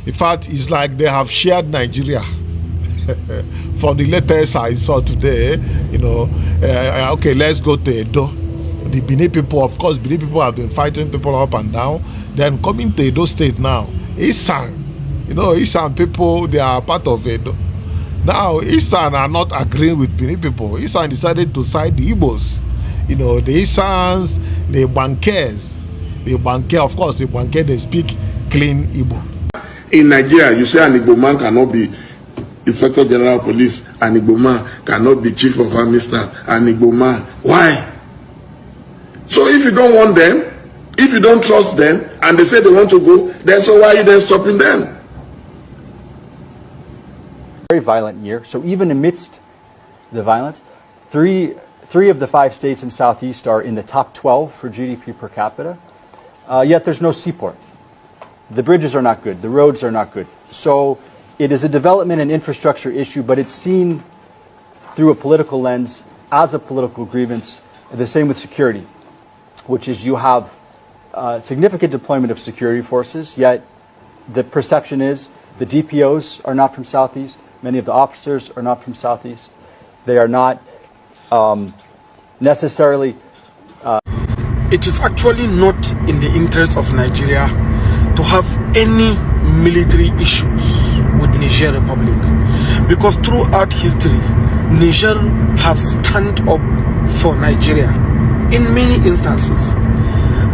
In fact, it's like they have shared Nigeria. From the latest I saw today, okay, let's go to Edo. The Benin people, of course, Benin people have been fighting people up and down. Then coming to Edo State now, Isan, Isan people, they are part of Edo. Now, Isan are not agreeing with Benin people. Isan decided to side the Igbos. The Isans, the bankers, of course, the banker, they speak clean Igbo. In Nigeria, you say an Igbo man cannot be Inspector General of Police, an Igbo man cannot be Chief of Army Staff, an Igbo man. Why? So if you don't want them, if you don't trust them, and they say they want to go, then so why are you then stopping them? Very violent year. So even amidst the violence, three of the 5 states in Southeast are in the top 12 for GDP per capita. Yet there's no seaport. The bridges are not good. The roads are not good. So it is a development and infrastructure issue, but it's seen through a political lens as a political grievance. The same with security, which is you have significant deployment of security forces, yet the perception is the DPOs are not from Southeast. Many of the officers are not from Southeast. They are not necessarily... It is actually not in the interest of Nigeria to have any military issues with Niger Republic, because throughout history, Niger have stand up for Nigeria in many instances.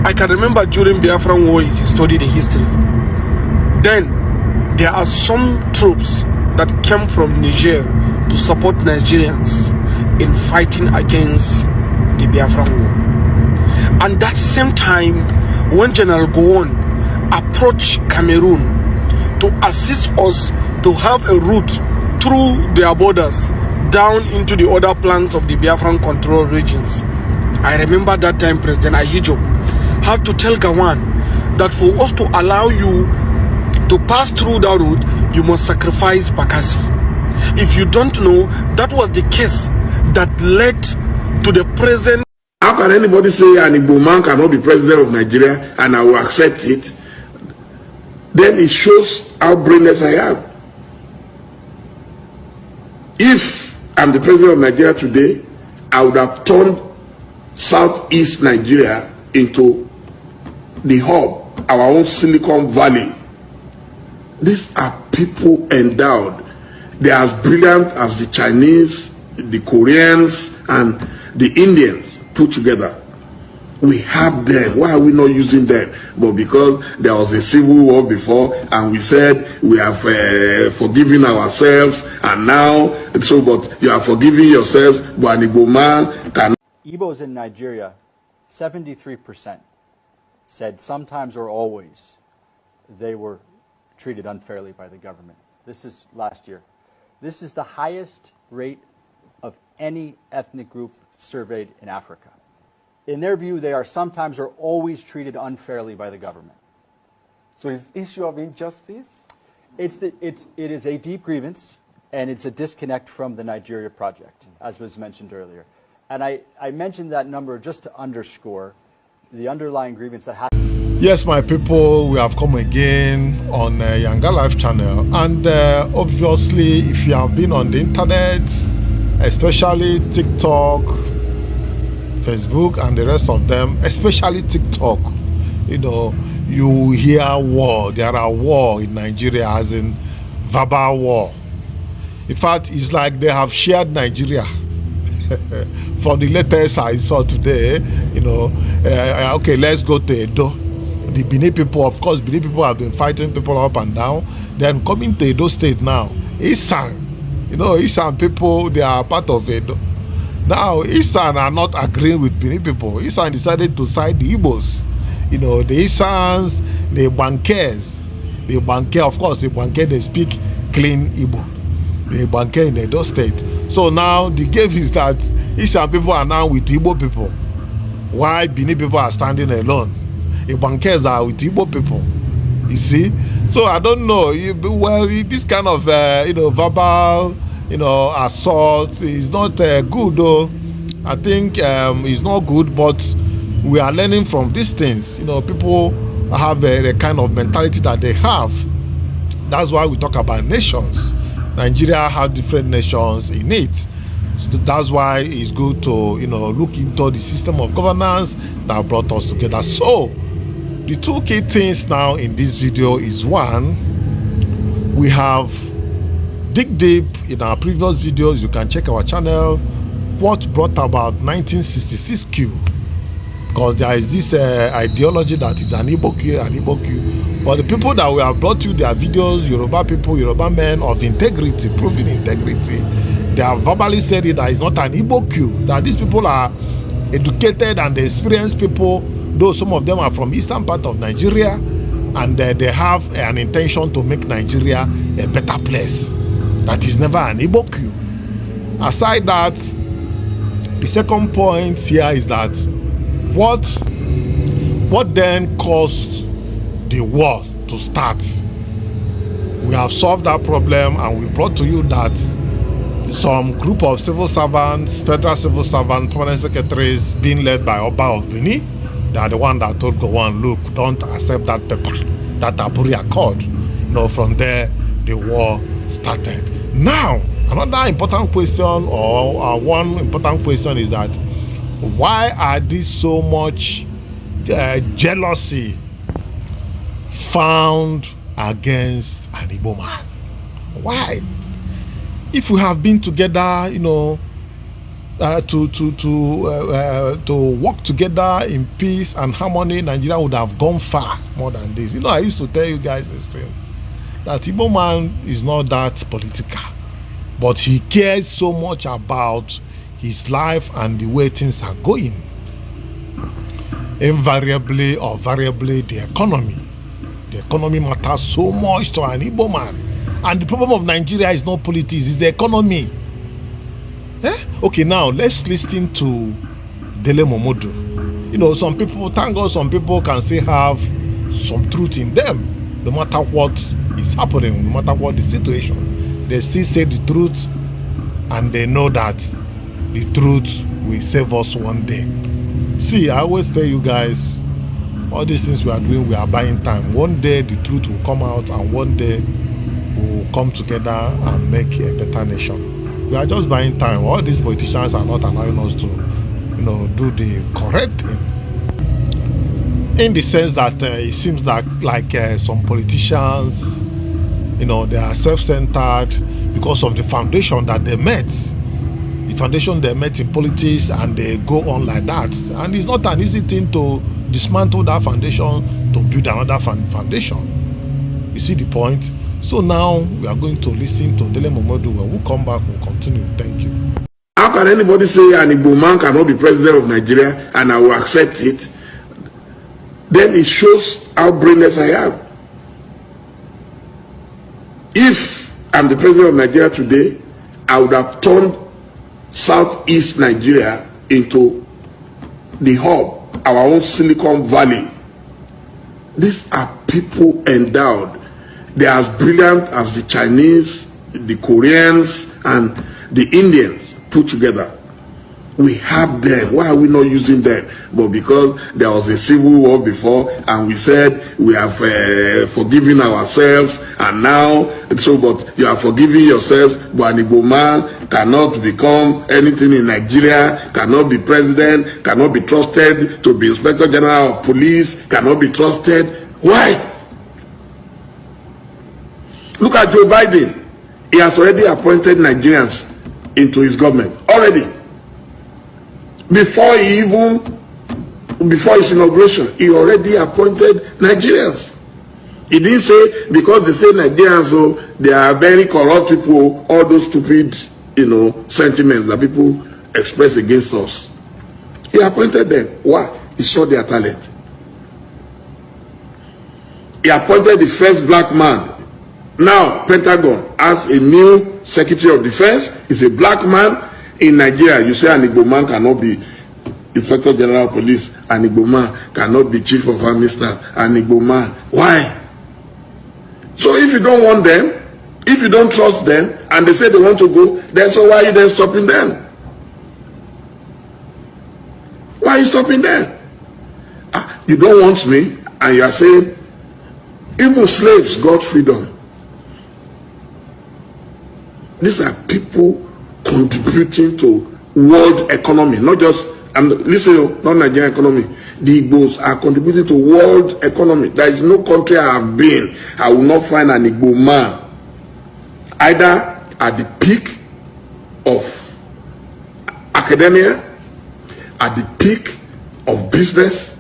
I can remember during Biafran War, if you study the history, then there are some troops that came from Niger to support Nigerians in fighting against the Biafran War. And that same time, when General Gowon approached Cameroon to assist us to have a route through their borders down into the other plans of the Biafran control regions, I remember that time President Ahijo had to tell Gowon that for us to allow you to pass through that route, you must sacrifice Bakassi. If you don't know, that was the case that led to the present. How can anybody say an Igbo man cannot be president of Nigeria and I will accept it? Then it shows how brainless I am. If I'm the president of Nigeria today, I would have turned Southeast Nigeria into the hub, our own Silicon Valley. These are people endowed. They are as brilliant as the Chinese, the Koreans, and the Indians put together. We have them. Why are we not using them? But because there was a civil war before, and we said we have forgiven ourselves, and now, but you are forgiving yourselves, but an Igbo man can. Igbos in Nigeria, 73% said sometimes or always they were treated unfairly by the government. This is last year. This is the highest rate of any ethnic group surveyed in Africa. In their view, they are sometimes or always treated unfairly by the government. So it's the issue of injustice? It is a deep grievance, and it's a disconnect from the Nigeria project, as was mentioned earlier. And I mentioned that number just to underscore the underlying grievance that has. Yes, my people, we have come again on YangaLife channel, and obviously, if you have been on the internet, especially TikTok, Facebook, and the rest of them, especially TikTok, you hear war. There are war in Nigeria, as in verbal war. In fact, it's like they have shared Nigeria. From the latest I saw today, okay, let's go to Edo. The Benin people, of course, Benin people have been fighting people up and down. Then coming to Edo State now, Isan, Isan people, they are part of Edo. Now, Isan are not agreeing with Benin people. Isan decided to side the Igbos. The Isans, the bankers, of course, the banker, they speak clean Igbo. The banker in Edo State. So now the game is that Isan people are now with Igbo people, while Benin people are standing alone. The bankers are with Igbo people. You see? So I don't know. Well, this kind of verbal assault is not good though. I think it's not good, but we are learning from these things. People have a kind of mentality that they have. That's why we talk about nations. Nigeria has different nations in it. So that's why it's good to, you know, look into the system of governance that brought us together. So the two key things now in this video is, one, we have dig deep in our previous videos. You can check our channel what brought about 1966 Q, because there is this ideology that is an Igbo Q. But the people that we have brought you their videos, Yoruba people, Yoruba men of integrity, proven integrity, they have verbally said it that it's not an Igbo Q, that these people are educated and experienced people, though some of them are from eastern part of Nigeria, and they have an intention to make Nigeria a better place. That is never an Igbo Q. Aside that, the second point here is that what then caused the war to start? We have solved that problem, and we brought to you that some group of civil servants, federal civil servants, permanent secretaries being led by Oba of Benin, they are the one that told Gowon, look, don't accept that paper, that Aburi Accord. You know, from there the war started. Now, another important question, or one important question, is that why are there so much jealousy found against an Igbo man? Why? If we have been together, you know, to work together in peace and harmony, Nigeria would have gone far more than this. You know, I used to tell you guys this thing, that Igbo man is not that political, but he cares so much about his life and the way things are going. Invariably or variably, the economy matters so much to an Igbo man. And the problem of Nigeria is not politics, it's the economy. Okay, now let's listen to Dele Momodu. You know, some people, thank God, some people can still have some truth in them, no matter what is happening, no matter what the situation. They still say the truth, and they know that the truth will save us one day. See, I always tell you guys, all these things we are doing, we are buying time. One day the truth will come out, and one day we will come together and make a better nation. We are just buying time. All these politicians are not allowing us to, you know, do the correct thing. In the sense that it seems that like some politicians, you know, they are self-centered because of the foundation that they met. The foundation they met in politics, and they go on like that. And it's not an easy thing to dismantle that foundation to build another foundation. You see the point? So now we are going to listen to Dele Momodu. When we come back, we'll continue. Thank you. How can anybody say an Igbo man cannot be president of Nigeria and I will accept it? Then it shows how brainless I am. If I'm the president of Nigeria today, I would have turned Southeast Nigeria into the hub, our own Silicon Valley. These are people endowed. They are as brilliant as the Chinese, the Koreans, and the Indians put together. We have them. Why are we not using them? But because there was a civil war before, and we said we have forgiven ourselves, and now, so, but you are forgiving yourselves, but an Igbo man cannot become anything in Nigeria, cannot be president, cannot be trusted to be Inspector General of Police, cannot be trusted. Why? Look at Joe Biden. He has already appointed Nigerians into his government. Already. Before his inauguration, he already appointed Nigerians. He didn't say, because they say Nigerians, so they are very corrupt people, all those stupid, you know, sentiments that people express against us. He appointed them. Why? He saw their talent. He appointed the first black man. Now, Pentagon has a new Secretary of Defense. He's a black man. In Nigeria, you say an Igbo man cannot be Inspector General of Police, an Igbo man cannot be Chief of Army Staff, an Igbo man. Why? So if you don't want them, if you don't trust them, and they say they want to go, then so why are you then stopping them? Why are you stopping them? You don't want me, and you are saying, even slaves got freedom. These are people contributing to world economy, not just, and listen, not Nigerian economy. The Igbos are contributing to world economy. There is no country I have been, I will not find an Igbo man either at the peak of academia, at the peak of business,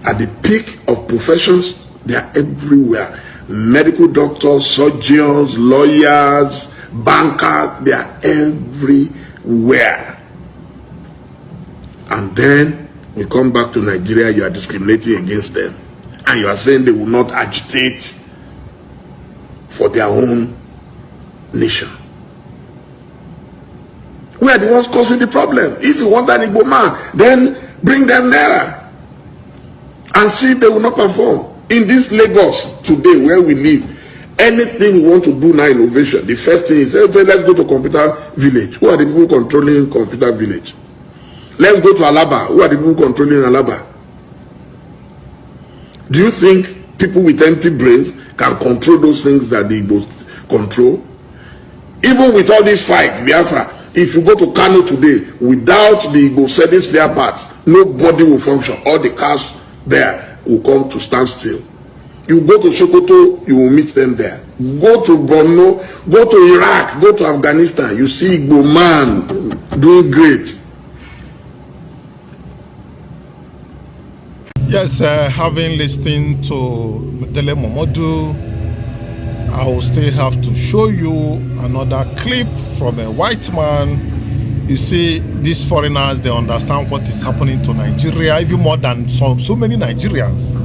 at the peak of professions. They are everywhere. Medical doctors, surgeons, lawyers, bankers, they are everywhere. And then you come back to Nigeria, you are discriminating against them. And you are saying they will not agitate for their own nation. We are the ones causing the problem. If you want an Igbo man, then bring them nearer and see if they will not perform. In this Lagos today where we live, anything we want to do now, innovation, the first thing is, let's go to computer village. Who are the people controlling computer village? Let's go to Alaba. Who are the people controlling Alaba? Do you think people with empty brains can control those things that the Igbos control? Even with all this fight, Biafra, if you go to Kano today, without the Igbo selling spare parts, nobody will function. All the cars there will come to stand still. You go to Sokoto, you will meet them there. Go to Borno, go to Iraq, go to Afghanistan, you see Igbo man doing great. Yes, having listened to Dele Momodu, I will still have to show you another clip from a white man. You see, these foreigners, they understand what is happening to Nigeria even more than so many Nigerians.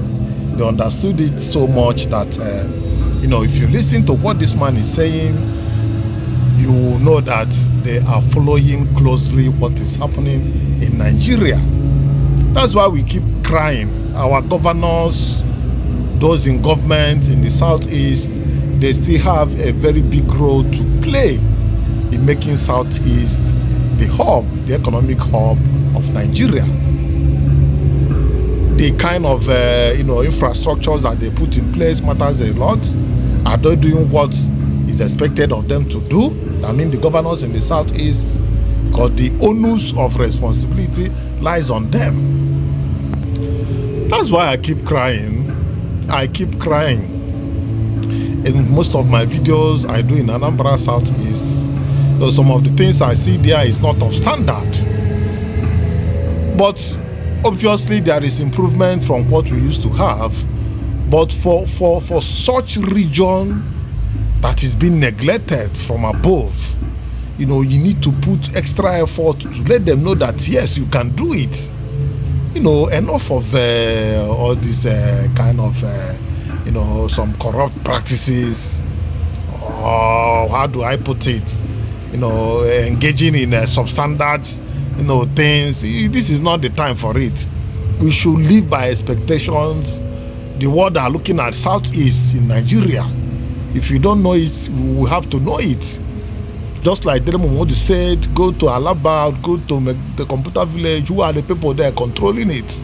They understood it so much that, if you listen to what this man is saying, you will know that they are following closely what is happening in Nigeria. That's why we keep crying. Our governors, those in government in the southeast, they still have a very big role to play in making southeast the hub, the economic hub of Nigeria. The kind of infrastructures that they put in place matters a lot. Are they doing what is expected of them to do? I mean, the governors in the southeast, because the onus of responsibility lies on them. That's why I keep crying. I keep crying. In most of my videos I do in Anambra Southeast, though some of the things I see there is not of standard. But obviously there is improvement from what we used to have. But for such region that is being neglected from above, you need to put extra effort to let them know that yes, you can do it. Enough of all this kind of some corrupt practices, or how do I put it, engaging in substandard, things. This is not the time for it. We should live by expectations. The world are looking at Southeast in Nigeria. If you don't know it, we will have to know it. Just like Dele Momodu said, go to Alaba, go to the computer village. Who are the people there controlling it?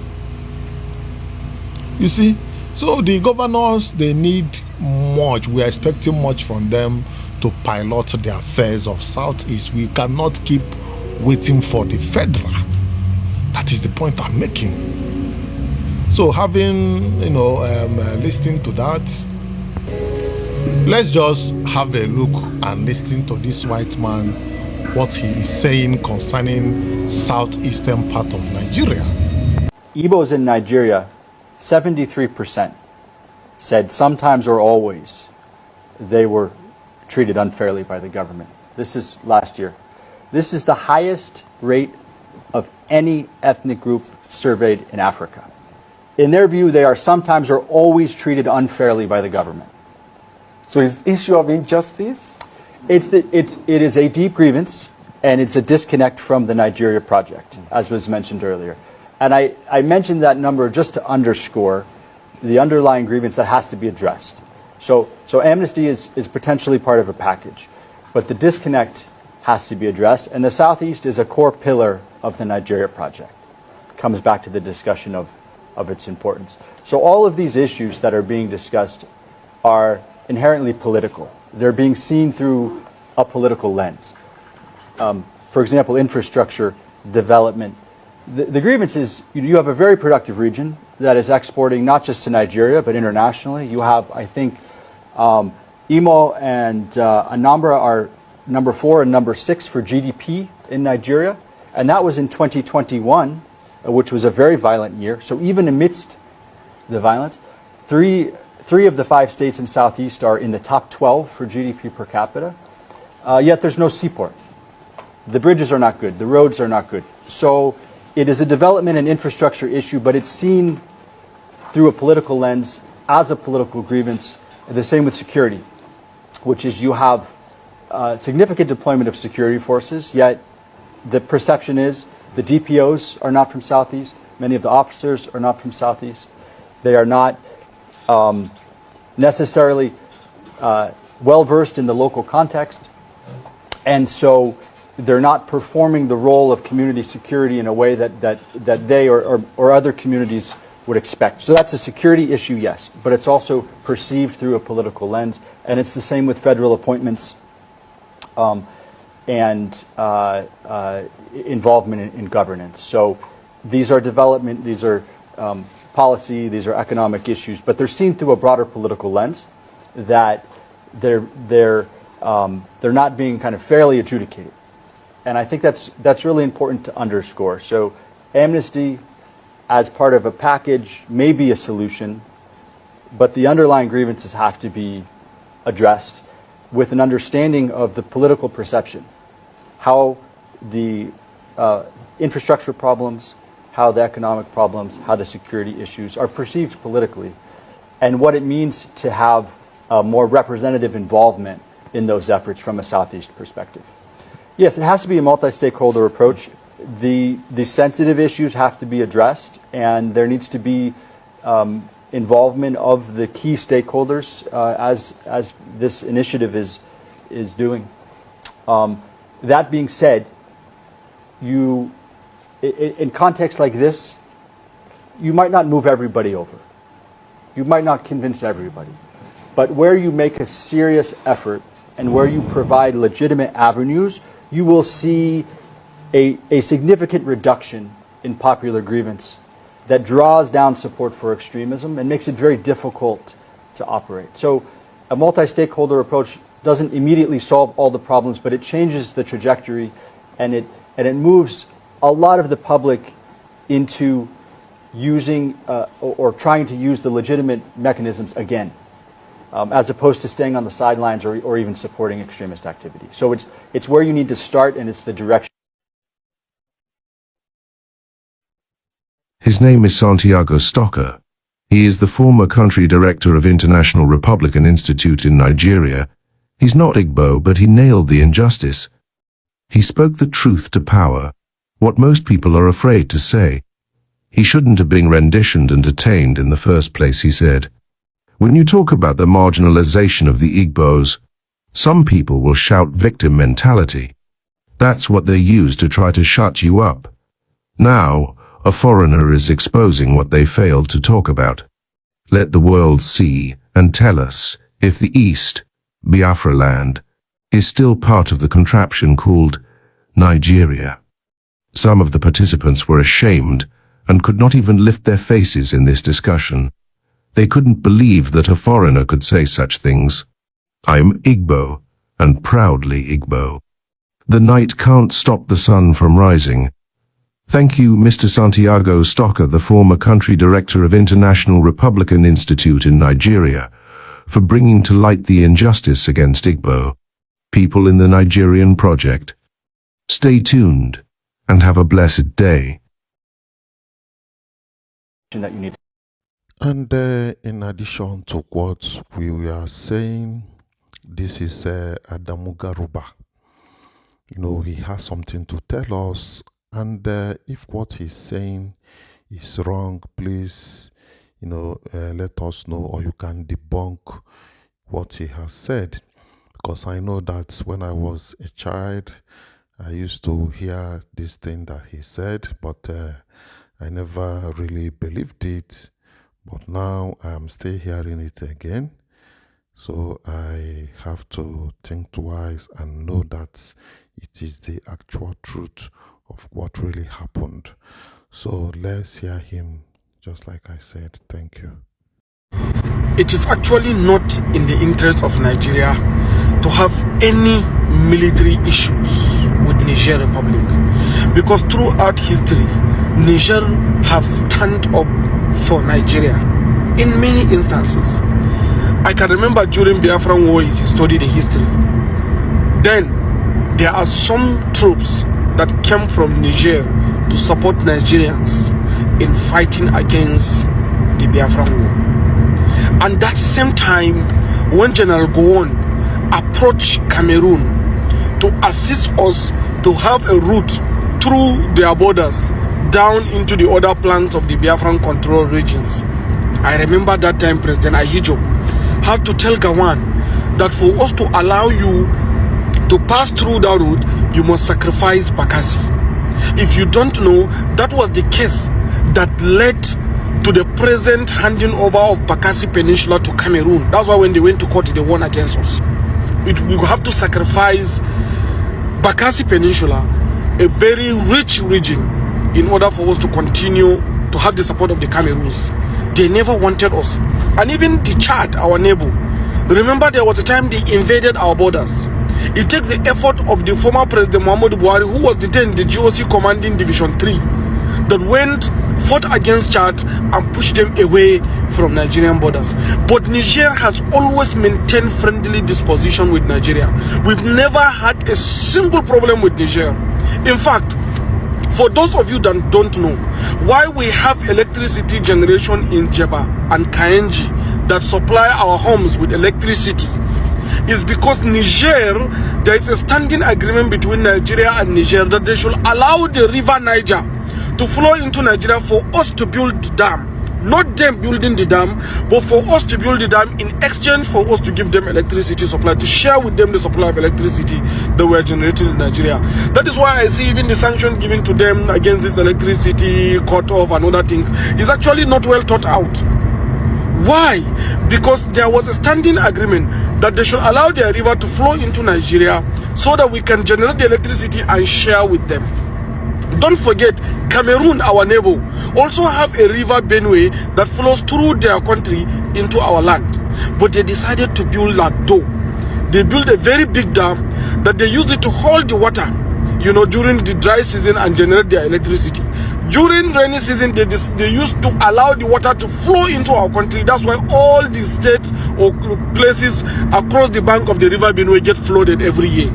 You see? So the governors, they need much. We are expecting much from them to pilot the affairs of Southeast. We cannot keep waiting for the federal. That is the point I'm making. So having, listening to that, let's just have a look and listen to this white man, what he is saying concerning southeastern part of Nigeria. Igbos in Nigeria, 73% said sometimes or always they were treated unfairly by the government. This is last year. This is the highest rate of any ethnic group surveyed in Africa. In their view, they are sometimes or always treated unfairly by the government. So it's issue of injustice? It is a deep grievance, and it's a disconnect from the Nigeria project, as was mentioned earlier. And I mentioned that number just to underscore the underlying grievance that has to be addressed. So amnesty is potentially part of a package, but the disconnect has to be addressed, and the Southeast is a core pillar of the Nigeria project. It comes back to the discussion of its importance. So all of these issues that are being discussed are inherently political. They're being seen through a political lens. For example, infrastructure development. The grievance is you have a very productive region that is exporting not just to Nigeria but internationally. You have, I think, Imo and Anambra are number 4 and number 6 for GDP in Nigeria, and that was in 2021, which was a very violent year. So even amidst the violence, three of the 5 states in Southeast are in the top 12 for GDP per capita, yet there's no seaport. The bridges are not good, the roads are not good. So it is a development and infrastructure issue, but it's seen through a political lens as a political grievance. The same with security, which is you have significant deployment of security forces, yet the perception is the DPOs are not from Southeast, many of the officers are not from Southeast. They are not necessarily well-versed in the local context, and so they're not performing the role of community security in a way that they or other communities would expect. So that's a security issue, yes, but it's also perceived through a political lens, and it's the same with federal appointments and involvement in governance. So these are development, these are policy, these are economic issues, but they're seen through a broader political lens that they're not being kind of fairly adjudicated. And I think that's really important to underscore. So amnesty as part of a package may be a solution, but the underlying grievances have to be addressed with an understanding of the political perception, how the infrastructure problems, how the economic problems, how the security issues are perceived politically, and what it means to have a more representative involvement in those efforts from a Southeast perspective. Yes, it has to be a multi-stakeholder approach. The sensitive issues have to be addressed, and there needs to be involvement of the key stakeholders as this initiative is doing. That being said, in contexts like this, you might not move everybody over. You might not convince everybody. But where you make a serious effort and where you provide legitimate avenues, you will see a significant reduction in popular grievance that draws down support for extremism and makes it very difficult to operate. So a multi-stakeholder approach doesn't immediately solve all the problems, but it changes the trajectory, and it moves a lot of the public into using or trying to use the legitimate mechanisms again, as opposed to staying on the sidelines or even supporting extremist activity. So it's where you need to start, and it's the direction. His name is Santiago Stocker. He is the former country director of International Republican Institute in Nigeria. He's not Igbo, but he nailed the injustice. He spoke the truth to power, what most people are afraid to say. He shouldn't have been renditioned and detained in the first place, he said. When you talk about the marginalization of the Igbos, some people will shout victim mentality. That's what they use to try to shut you up. Now, a foreigner is exposing what they failed to talk about. Let the world see and tell us if the East, Biafra land, is still part of the contraption called Nigeria. Some of the participants were ashamed and could not even lift their faces in this discussion. They couldn't believe that a foreigner could say such things. I'm Igbo, and proudly Igbo. The night can't stop the sun from rising. Thank you, Mr. Santiago Stocker, the former country director of International Republican Institute in Nigeria, for bringing to light the injustice against Igbo people in the Nigerian project. Stay tuned and have a blessed day. That you need. And in addition to what we were saying, this is Adamu Garuba. He has something to tell us. And if what he's saying is wrong, please, let us know, or you can debunk what he has said. Because I know that when I was a child, I used to hear this thing that he said, but I never really believed it. But now I am still hearing it again. So I have to think twice and know that it is the actual truth of what really happened. So let's hear him, just like I said. Thank you. It is actually not in the interest of Nigeria to have any military issues with Niger Republic, because throughout history, Niger have stand up for Nigeria in many instances. I can remember during Biafran War, if you study the history, then there are some troops that came from Niger to support Nigerians in fighting against the Biafran War. And that same time, when General Gowon approached Cameroon to assist us to have a route through their borders down into the other planks of the Biafran control regions, I remember that time President Ahijo had to tell Gowon that for us to allow you to pass through that route, you must sacrifice Bakassi. If you don't know, that was the case that led to the present handing over of Bakassi Peninsula to Cameroon. That's why when they went to court, they won against us. We have to sacrifice Bakassi Peninsula, a very rich region, in order for us to continue to have the support of the Cameroons. They never wanted us. And even the Chad, our neighbor, remember there was a time they invaded our borders. It takes the effort of the former President Muhammadu Buhari, who was then the GOC commanding Division 3, that went, fought against Chad and pushed them away from Nigerian borders. But Niger has always maintained friendly disposition with Nigeria. We've never had a single problem with Niger. In fact, for those of you that don't know, why we have electricity generation in Jeba and Kaenji that supply our homes with electricity is because Niger, there is a standing agreement between Nigeria and Niger that they should allow the river Niger to flow into Nigeria for us to build the dam. Not them building the dam, but for us to build the dam in exchange for us to give them electricity supply, to share with them the supply of electricity that we are generating in Nigeria. That is why I see even the sanction given to them against this electricity cut off and other things is actually not well thought out. Why? Because there was a standing agreement that they should allow their river to flow into Nigeria so that we can generate the electricity and share with them. Don't forget, Cameroon, our neighbor, also have a river Benue that flows through their country into our land. But they decided to build Lagdo. They built a very big dam that they use it to hold the water, you know, during the dry season and generate their electricity. During rainy season, they used to allow the water to flow into our country. That's why all the states or places across the bank of the river Benue get flooded every year.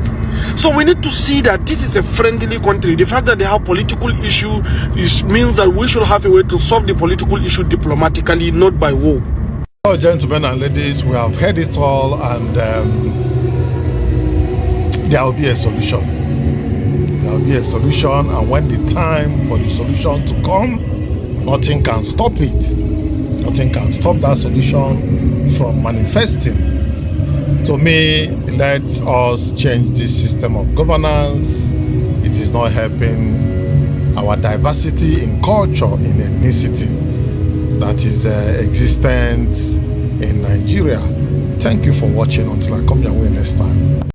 So we need to see that this is a friendly country. The fact that they have political issue means that we should have a way to solve the political issue diplomatically, not by war. Oh, gentlemen and ladies, we have heard it all, and there will be a solution. There will be a solution, and when the time for the solution to come, nothing can stop it. Nothing can stop that solution from manifesting. To me, let us change this system of governance. It is not helping our diversity in culture, in ethnicity that is existent in Nigeria. Thank you for watching. Until I come your way next time.